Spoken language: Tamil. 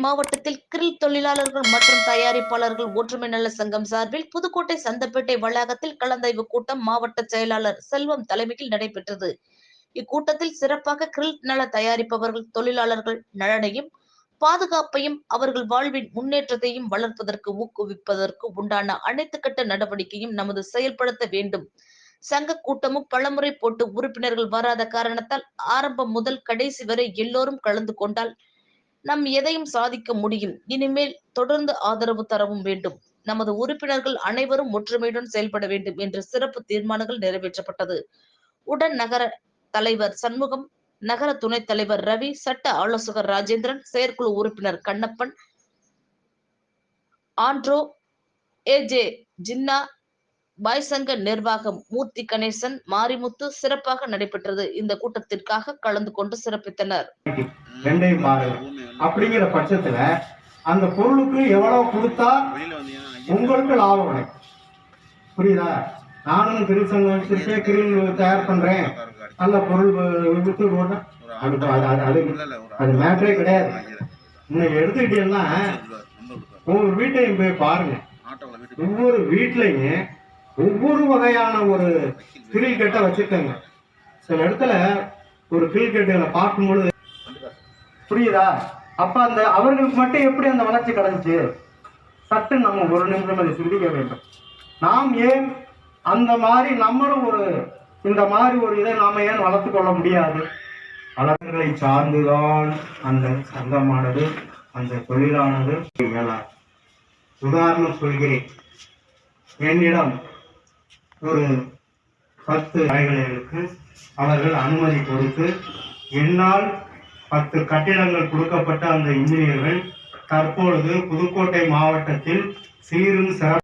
மாவட்டத்தில் கிரில் தொழிலாளர்கள் மற்றும் தயாரிப்பாளர்கள் ஒற்றுமை நல சங்கம் சார்பில் புதுக்கோட்டை சந்தப்பேட்டை வளாகத்தில் கலந்தாய்வு கூட்டம் மாவட்ட செயலாளர் செல்வம் தலைமையில் நடைபெற்றது. இக்கூட்டத்தில் சிறப்பாக கிரில் நல தயாரிப்பவர்கள் தொழிலாளர்கள் நலனையும் பாதுகாப்பையும் அவர்கள் வாழ்வின் முன்னேற்றத்தையும் வளர்ப்பதற்கு ஊக்குவிப்பதற்கு உண்டான அனைத்து கட்ட நடவடிக்கையும் நமது செயல்படுத்த வேண்டும். சங்க கூட்டமும் பலமுறை போட்டு உறுப்பினர்கள் வராத காரணத்தால் ஆரம்பம் முதல் கடைசி வரை எல்லோரும் கலந்து கொண்டால் நாம் எதையும் சாதிக்க முடியும். இனிமேல் தொடர்ந்து ஆதரவு தரவும் வேண்டும். நமது உறுப்பினர்கள் அனைவரும் ஒற்றுமையுடன் செயல்பட வேண்டும் என்று சிறப்பு தீர்மானங்கள் நிறைவேற்றப்பட்டது. உடன் நகர தலைவர் சண்முகம், நகர துணைத் தலைவர் ரவி, சட்ட ஆலோசகர் ராஜேந்திரன், செயற்குழு உறுப்பினர் கண்ணப்பன், ஆண்ட்ரோ, ஏஜே ஜின்னா, பாய் சங்க நிர்வாகம் மூர்த்தி கணேசன், மாரிமுத்து சிறப்பாக நடைபெற்றது. இந்த கூட்டத்திற்காக கலந்து கொண்டு சிறப்பித்தனர். அப்படிங்கிற பட்சத்துல அந்த பொருளுக்கு எவ்வளவு கொடுத்தா உங்களுக்கு லாபம் கிடைக்கும். புரியுதா? நானும் கிரில் சங்கம் வச்சிருக்கேன், கிரில் தயார் பண்றேன், நல்ல பொருள் வித்து போட்டா அது மேட்டரே கிடையாது. இன்னைக்கு எடுத்துக்கிட்டீங்கன்னா ஒவ்வொரு வீட்டையும் போய் பாருங்க. ஒவ்வொரு வீட்லையும் ஒவ்வொரு வகையான ஒரு கிரில் கட்டை வச்சிருக்காங்க. சில இடத்துல ஒரு கிரில் கட்டுகளை பார்க்கும்பொழுது புரியுதா? அப்ப அந்த அவர்களுக்கு மட்டும் எப்படி அந்த வளர்ச்சி கிடைச்சு சட்டு நம்ம ஒரு நிமிஷம் அதை சிந்திக்க வேண்டும். நாம் ஏன் அந்த மாதிரி நம்மளும் இந்த மாதிரி ஒரு இதை நாம ஏன் வளர்த்து கொள்ள முடியாது? வளர்ச்சிகளை சார்ந்துதான் அந்த சங்கமானது, அந்த தொழிலானது இயலாது. உதாரணம் சொல்கிறேன். என்னிடம் ஒரு 10 காய்கறிகளுக்கு அவர்கள் அனுமதி கொடுத்து என்னால் 10 கட்டிடங்கள் கொடுக்கப்பட்ட அந்த இன்ஜினியர்கள் தற்பொழுது புதுக்கோட்டை மாவட்டத்தில் சீரும் சிறப்பு